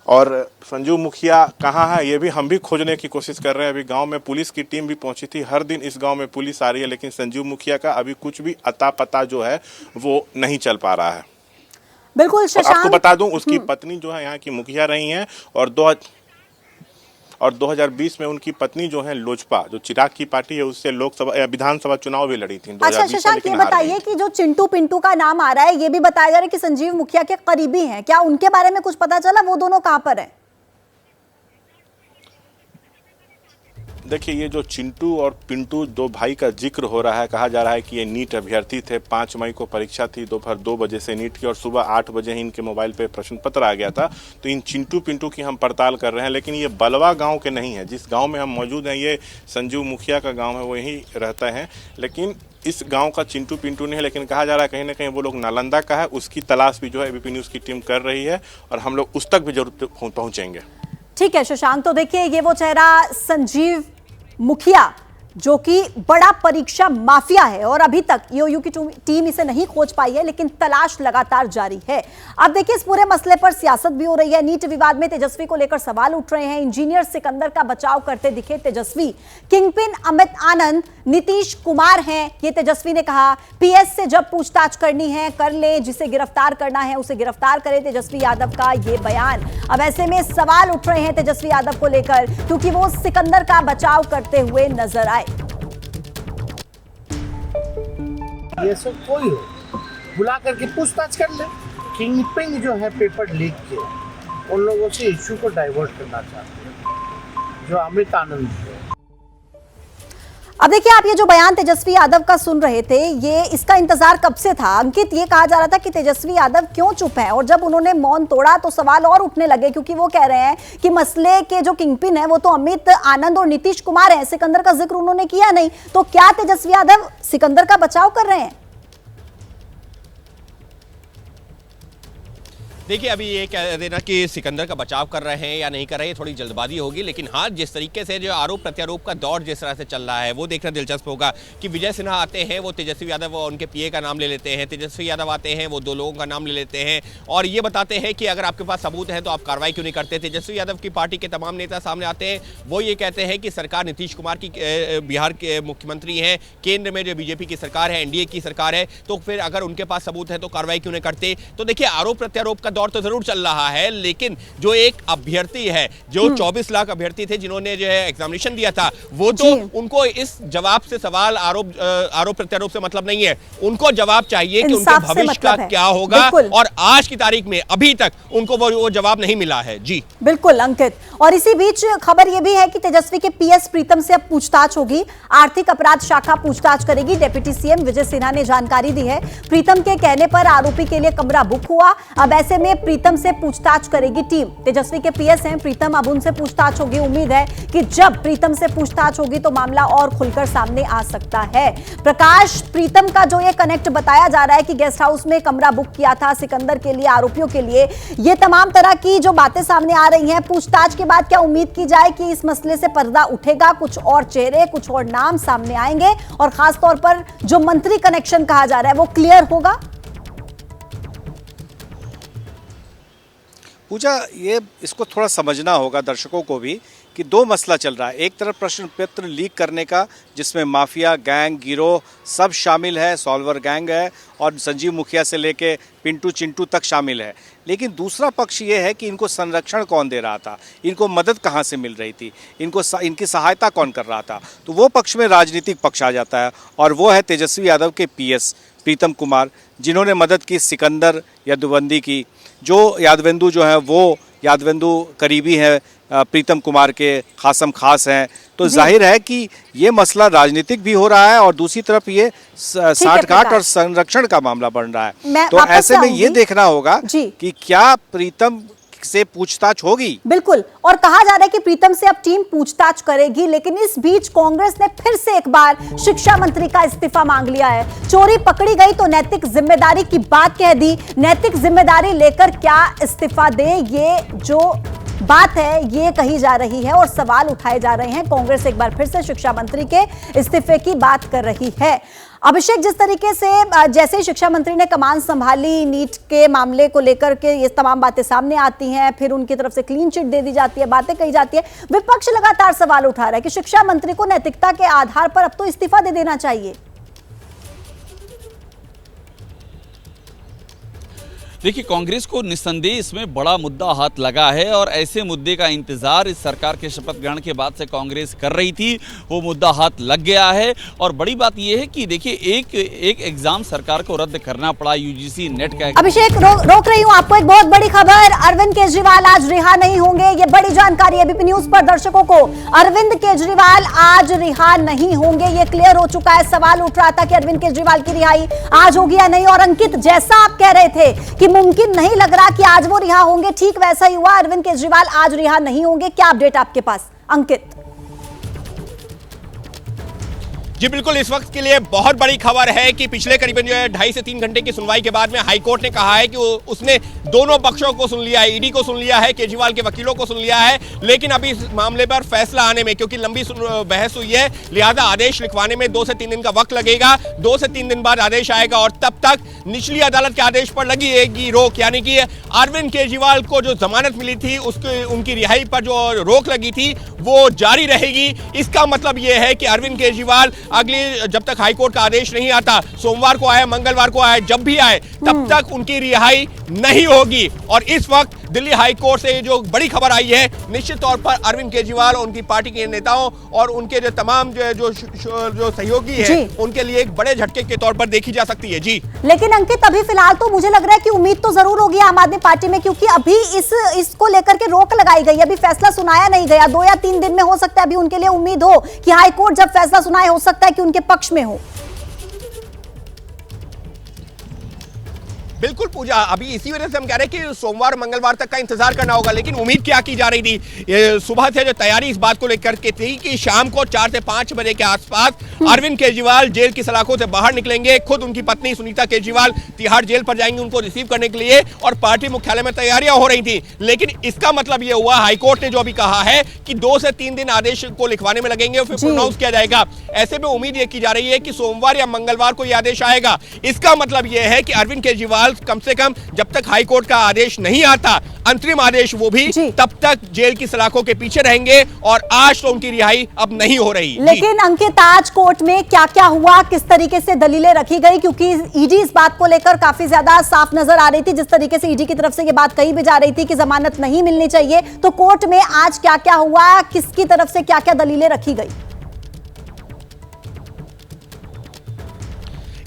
[SPEAKER 9] और संजीव मुखिया कहाँ है ये भी हम भी खोजने की कोशिश कर रहे हैं। अभी गांव में पुलिस की टीम भी पहुंची थी, हर दिन इस गांव में पुलिस आ रही है, लेकिन संजीव मुखिया का अभी कुछ भी अता पता जो है वो नहीं चल पा रहा है।
[SPEAKER 1] बिल्कुल
[SPEAKER 9] और
[SPEAKER 1] शशांक,
[SPEAKER 9] आपको बता दूं उसकी पत्नी जो है यहाँ की मुखिया रही हैं, और 2020 में उनकी पत्नी जो है लोजपा, जो चिराग की पार्टी है, उससे लोकसभा विधानसभा चुनाव भी लड़ी थी 2020
[SPEAKER 1] अच्छा शशांक, ये बताइए कि जो चिंटू पिंटू का नाम आ रहा है, ये भी बताया जा रहा है कि संजीव मुखिया के करीबी हैं, क्या उनके बारे में कुछ पता चला? वो दोनों कहां पर हैं?
[SPEAKER 9] देखिए, ये जो चिंटू और पिंटू दो भाई का जिक्र हो रहा है, कहा जा रहा है कि ये नीट अभ्यर्थी थे। 5 मई को परीक्षा थी, दोपहर 2 बजे से नीट की, और सुबह 8 बजे ही इनके मोबाइल पे प्रश्न पत्र आ गया था। तो इन चिंटू पिंटू की हम पड़ताल कर रहे हैं, लेकिन ये बलवा गांव के नहीं है। जिस गांव में हम मौजूद हैं, ये संजीव मुखिया का गाँव है, वो यहीं रहता है, लेकिन इस गांव का चिंटू पिंटू नहीं है। लेकिन कहा जा रहा है कहीं ना कहीं वो लोग नालंदा का है, उसकी तलाश भी जो है एबीपी न्यूज़ की टीम कर रही है, और हम लोग उस तक भी जरूर पहुँचेंगे।
[SPEAKER 1] ठीक है शशांक, तो देखिए ये वो चेहरा संजीव मुखिया जो कि बड़ा परीक्षा माफिया है, और अभी तक ईओयू की टीम इसे नहीं खोज पाई है, लेकिन तलाश लगातार जारी है। अब देखिए इस पूरे मसले पर सियासत भी हो रही है। नीट विवाद में तेजस्वी को लेकर सवाल उठ रहे हैं। इंजीनियर सिकंदर का बचाव करते दिखे तेजस्वी। किंगपिन अमित आनंद नीतीश कुमार हैं, ये तेजस्वी ने कहा। पीएस से जब पूछताछ करनी है कर ले, जिसे गिरफ्तार करना है उसे गिरफ्तार करे, तेजस्वी यादव का ये बयान। अब ऐसे में सवाल उठ रहे हैं तेजस्वी यादव को लेकर, क्योंकि वो सिकंदर का बचाव करते हुए नजर आए।
[SPEAKER 10] ये सब कोई हो बुला करके पूछताछ कर ले। किंगपिन जो है पेपर लीक के, उन लोगों से इश्यू को डाइवर्ट करना चाहते हैं, जो अमित आनंद है।
[SPEAKER 1] अब देखिए आप ये जो बयान तेजस्वी यादव का सुन रहे थे, ये इसका इंतजार कब से था अंकित? ये कहा जा रहा था कि तेजस्वी यादव क्यों चुप हैं, और जब उन्होंने मौन तोड़ा तो सवाल और उठने लगे, क्योंकि वो कह रहे हैं कि मसले के जो किंगपिन है वो तो अमित आनंद और नीतीश कुमार हैं, सिकंदर का जिक्र उन्होंने किया नहीं। तो क्या तेजस्वी यादव सिकंदर का बचाव कर रहे हैं?
[SPEAKER 2] देखिए, अभी ये कह देना कि सिकंदर का बचाव कर रहे हैं या नहीं कर रहे हैं, थोड़ी जल्दबाजी होगी। लेकिन हाँ, जिस तरीके से जो आरोप प्रत्यारोप का दौर जिस तरह से चल रहा है, वो देखना दिलचस्प होगा कि विजय सिन्हा आते हैं, वो तेजस्वी यादव और उनके पीए का नाम ले लेते हैं, तेजस्वी यादव आते हैं, वो 2 लोगों का नाम ले लेते हैं, और ये बताते हैं कि अगर आपके पास सबूत है तो आप कार्रवाई क्यों नहीं करते। तेजस्वी यादव की पार्टी के तमाम नेता सामने आते हैं, वो ये कहते हैं कि सरकार नीतीश कुमार की बिहार के मुख्यमंत्री हैं, केंद्र में जो बीजेपी की सरकार है, एनडीए की सरकार है, तो फिर अगर उनके पास सबूत है तो कार्रवाई क्यों नहीं करते। तो देखिए, आरोप प्रत्यारोप का दौर तो जरूर चल रहा है, लेकिन जो एक अभ्यर्थी है, जो 24 लाख अभ्यर्थी थे जिन्होंने जो है एग्जामिनेशन दिया था, वो तो उनको इस जवाब से सवाल आरोप प्रत्यारोप से मतलब नहीं है। उनको जवाब चाहिए कि उनके भविष्य
[SPEAKER 1] मतलब
[SPEAKER 2] का क्या होगा, और आज की तारीख में अभी तक उनको वो जवाब नहीं मिला है। जी
[SPEAKER 1] बिल्कुल अंकित, और इसी बीच खबर यह भी है कि तेजस्वी के पीएस प्रीतम से अब पूछताछ होगी। आर्थिक अपराध शाखा पूछताछ करेगी। डिप्टी सीएम विजय सिन्हा ने जानकारी दी है। प्रीतम के कहने पर आरोपी के लिए कमरा बुक हुआ। अब ऐसे में प्रीतम से पूछताछ करेगी टीम। तेजस्वी के पीएस हैं प्रीतम, अब उनसे पूछताछ होगी। उम्मीद है कि जब प्रीतम से पूछताछ होगी तो मामला और खुलकर सामने आ सकता है। प्रकाश, प्रीतम का जो ये कनेक्ट बताया जा रहा है कि गेस्ट हाउस में कमरा बुक किया था सिकंदर के लिए, आरोपियों के लिए, ये तमाम तरह की जो बातें सामने आ रही हैं, पूछताछ के बाद क्या उम्मीद की जाए कि इस मसले से पर्दा उठेगा, कुछ और चेहरे, कुछ और नाम सामने आएंगे, और खासतौर पर जो मंत्री कनेक्शन कहा जा रहा है वो क्लियर होगा?
[SPEAKER 8] पूजा, ये इसको थोड़ा समझना होगा दर्शकों को भी कि 2 मसला चल रहा है। एक तरफ प्रश्न पत्र लीक करने का, जिसमें माफिया, गैंग, गिरोह सब शामिल है, सॉल्वर गैंग है, और संजीव मुखिया से लेके पिंटू चिंटू तक शामिल है। लेकिन दूसरा पक्ष ये है कि इनको संरक्षण कौन दे रहा था, इनको मदद कहाँ से मिल रही थी, इनकी सहायता कौन कर रहा था। तो वो पक्ष में राजनीतिक पक्ष आ जाता है, और वो है तेजस्वी यादव के पीएस प्रीतम कुमार, जिन्होंने मदद की सिकंदर यादवंदी की। जो यादवेंदु जो है वो यादवेंदु करीबी है प्रीतम कुमार के, खासम खास हैं। तो जाहिर है कि ये मसला राजनीतिक भी हो रहा है, और दूसरी तरफ ये साठगांठ और संरक्षण का मामला बन रहा है। तो ऐसे में ये देखना होगा कि क्या प्रीतम से पूछताछ होगी।
[SPEAKER 1] बिल्कुल, और कहा जा रहा है कि प्रीतम से अब टीम पूछताछ करेगी, लेकिन इस बीच कांग्रेस ने फिर से एक बार शिक्षा मंत्री का इस्तीफा मांग लिया है। चोरी पकड़ी गई तो नैतिक जिम्मेदारी की बात कह दी। नैतिक जिम्मेदारी लेकर क्या इस्तीफा दें, ये जो बात है ये कही जा रही है और सवाल उठाए जा रहे हैं। कांग्रेस एक बार फिर से शिक्षा मंत्री के इस्तीफे की बात कर रही है। अभिषेक, जिस तरीके से जैसे ही शिक्षा मंत्री ने कमान संभाली, नीट के मामले को लेकर के ये तमाम बातें सामने आती हैं, फिर उनकी तरफ से क्लीन चिट दे दी जाती है, बातें कही जाती है, विपक्ष लगातार सवाल उठा रहा है कि शिक्षा मंत्री को नैतिकता के आधार पर अब तो इस्तीफा दे देना चाहिए।
[SPEAKER 3] देखिए, कांग्रेस को निस्संदेह इसमें बड़ा मुद्दा हाथ लगा है और ऐसे मुद्दे का इंतजार इस सरकार के शपथ ग्रहण के बाद से कांग्रेस कर रही थी। वो मुद्दा हाथ लग गया है और बड़ी बात यह है कि देखिए एक एग्जाम सरकार को रद्द करना पड़ा, यूजीसी नेट का।
[SPEAKER 1] अभिषेक, रोक रही हूं आपको। एक बहुत बड़ी खबर, अरविंद केजरीवाल आज रिहा नहीं होंगे। ये बड़ी जानकारी एबीपी न्यूज पर दर्शकों को। अरविंद केजरीवाल आज रिहा नहीं होंगे, ये क्लियर हो चुका है। सवाल उठ रहा था कि अरविंद केजरीवाल की रिहाई आज होगी या नहीं, और अंकित, जैसा आप कह रहे थे कि मुमकिन नहीं लग रहा कि आज वो रिहा होंगे, ठीक वैसा ही हुआ। अरविंद केजरीवाल आज रिहा नहीं होंगे। क्या अपडेट आपके पास, अंकित?
[SPEAKER 2] जी बिल्कुल, इस वक्त के लिए बहुत बड़ी खबर है कि पिछले करीबन जो है 2.5 से 3 घंटे की सुनवाई के बाद में हाईकोर्ट ने कहा है कि उसने दोनों पक्षों को सुन लिया है, ईडी को सुन लिया है, केजरीवाल के वकीलों को सुन लिया है। लेकिन अभी इस मामले पर फैसला आने में, क्योंकि लंबी बहस हुई है, लिहाजा आदेश लिखवाने में 2 से 3 दिन का वक्त लगेगा। 2 से 3 दिन बाद आदेश आएगा और तब तक निचली अदालत के आदेश पर लगेगी रोक, यानी कि अरविंद केजरीवाल को जो जमानत मिली थी उनकी रिहाई पर जो रोक लगी थी वो जारी रहेगी। इसका मतलब यह है कि अरविंद केजरीवाल अगली, जब तक हाईकोर्ट का आदेश नहीं आता, सोमवार को आए, मंगलवार को आए, जब भी आए, तब तक उनकी रिहाई नहीं होगी। और इस वक्त दिल्ली हाईकोर्ट से जो बड़ी खबर आई है, निश्चित तौर पर अरविंद केजरीवाल और उनकी पार्टी के नेताओं और उनके जो तमाम जो सहयोगी हैं, उनके लिए एक बड़े झटके के तौर पर देखी जा सकती है। जी,
[SPEAKER 1] लेकिन अंकित, अभी फिलहाल तो मुझे लग रहा है कि उम्मीद तो जरूर होगी आम आदमी पार्टी में, क्योंकि अभी इसको लेकर के रोक लगाई गई, अभी फैसला सुनाया नहीं गया। 2 या 3 दिन में हो सकता है अभी उनके लिए उम्मीद हो कि हाईकोर्ट जब फैसला सुनाए, हो सकता है कि उनके पक्ष में हो।
[SPEAKER 2] बिल्कुल पूजा, अभी इसी वजह से हम कह रहे हैं कि सोमवार मंगलवार तक का इंतजार करना होगा। लेकिन उम्मीद क्या की जा रही थी, सुबह से जो तैयारी इस बात को लेकर के थी कि शाम को 4 से 5 बजे के आसपास अरविंद केजरीवाल जेल की सलाखों से बाहर निकलेंगे। खुद उनकी पत्नी सुनीता केजरीवाल तिहाड़ जेल पर जाएंगी उनको रिसीव करने के लिए, और पार्टी मुख्यालय में तैयारियां हो रही थी। लेकिन इसका मतलब यह हुआ, हाईकोर्ट ने जो अभी कहा है कि 2 से 3 दिन आदेश को लिखवाने में लगेंगे और फिर प्रोनाउंस किया जाएगा। ऐसे में उम्मीद यह की जा रही है कि सोमवार या मंगलवार को यह आदेश आएगा। इसका मतलब यह है कि अरविंद केजरीवाल कम से कम जब तक हाईकोर्ट का आदेश नहीं आता, अंतरिम आदेश वो भी, तब तक जेल की सलाखों के पीछे रहेंगे। और आज तो उनकी रिहाई अब नहीं हो रही।
[SPEAKER 1] लेकिन अंकित, आज कोर्ट में क्या क्या हुआ, किस तरीके से दलीलें रखी गई, क्योंकि ईडी इस बात को लेकर काफी ज्यादा साफ नजर आ रही थी। जिस तरीके से ईडी की तरफ से ये बात कही भी जा रही थी कि जमानत नहीं मिलनी चाहिए, तो कोर्ट में आज क्या क्या हुआ, किसकी तरफ से क्या क्या दलीलें रखी गई?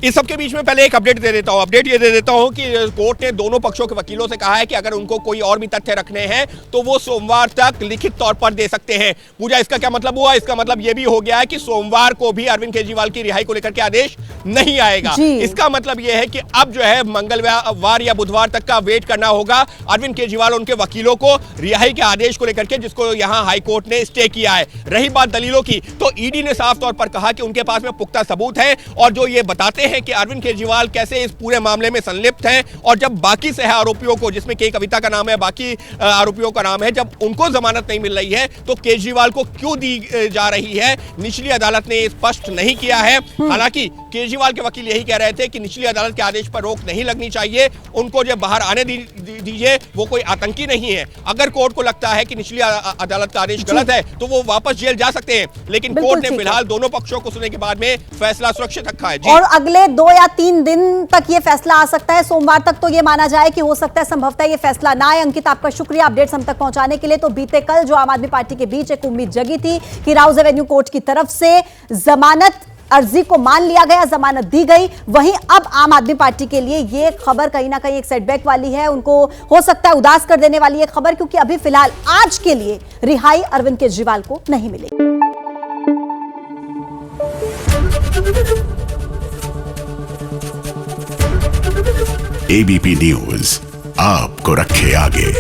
[SPEAKER 2] इस सब के बीच में पहले एक अपडेट दे देता हूं। अपडेट ये दे देता हूं कि कोर्ट ने दोनों पक्षों के वकीलों से कहा है कि अगर उनको कोई और भी तथ्य रखने हैं तो वो सोमवार तक लिखित तौर पर दे सकते हैं। पूजा, इसका क्या मतलब हुआ? इसका मतलब ये भी हो गया है कि सोमवार को भी अरविंद केजरीवाल की रिहाई को लेकर के आदेश नहीं आएगा। इसका मतलब यह है कि अब जो है मंगलवार या बुधवार तक का वेट करना होगा अरविंद केजरीवाल और उनके वकीलों को रिहाई के आदेश को लेकर के, जिसको यहां हाईकोर्ट ने स्टे किया है। रही बात दलीलों की, तो ईडी ने साफ तौर पर कहा कि उनके पास में पुख्ता सबूत है और जो ये बताते हैं कि अरविंद केजरीवाल कैसे इस पूरे मामले में संलिप्त हैं, और जब बाकी सह आरोपियों को, जिसमें के कविता का नाम है, बाकी आरोपियों का नाम है, जब उनको जमानत नहीं मिल रही है तो केजरीवाल को क्यों दी जा रही है, निचली अदालत ने स्पष्ट नहीं किया है। हालांकि केजरीवाल के वकील यही कह रहे थे कि निचली अदालत के आदेश पर रोक नहीं लगनी चाहिए, उनको जो बाहर आने दीजिए, वो कोई आतंकी नहीं है। अगर कोर्ट को लगता है कि निचली अदालत का आदेश गलत है तो वो वापस जेल जा सकते हैं। लेकिन कोर्ट ने फिलहाल दोनों पक्षों को सुनने के बाद में फैसला सुरक्षित रखा है।
[SPEAKER 1] और अगले 2 या 3 दिन तक ये फैसला आ सकता है। सोमवार तक तो ये माना जाए कि हो सकता है, संभवतः ये फैसला ना आए। अंकित, आपका शुक्रिया अपडेट्स हम तक पहुंचाने के लिए। तो बीते कल जो आम आदमी पार्टी के बीच एक उम्मीद जगी थी कि राउज एवेन्यू कोर्ट की तरफ से जमानत अर्जी को मान लिया गया, जमानत दी गई, वहीं अब आम आदमी पार्टी के लिए ये खबर कहीं ना कहीं एक सेटबैक वाली है। उनको हो सकता है उदास कर देने वाली ये खबर, क्योंकि अभी फिलहाल आज के लिए रिहाई अरविंद केजरीवाल को नहीं मिलेगी।
[SPEAKER 11] एबीपी न्यूज आपको रखे आगे।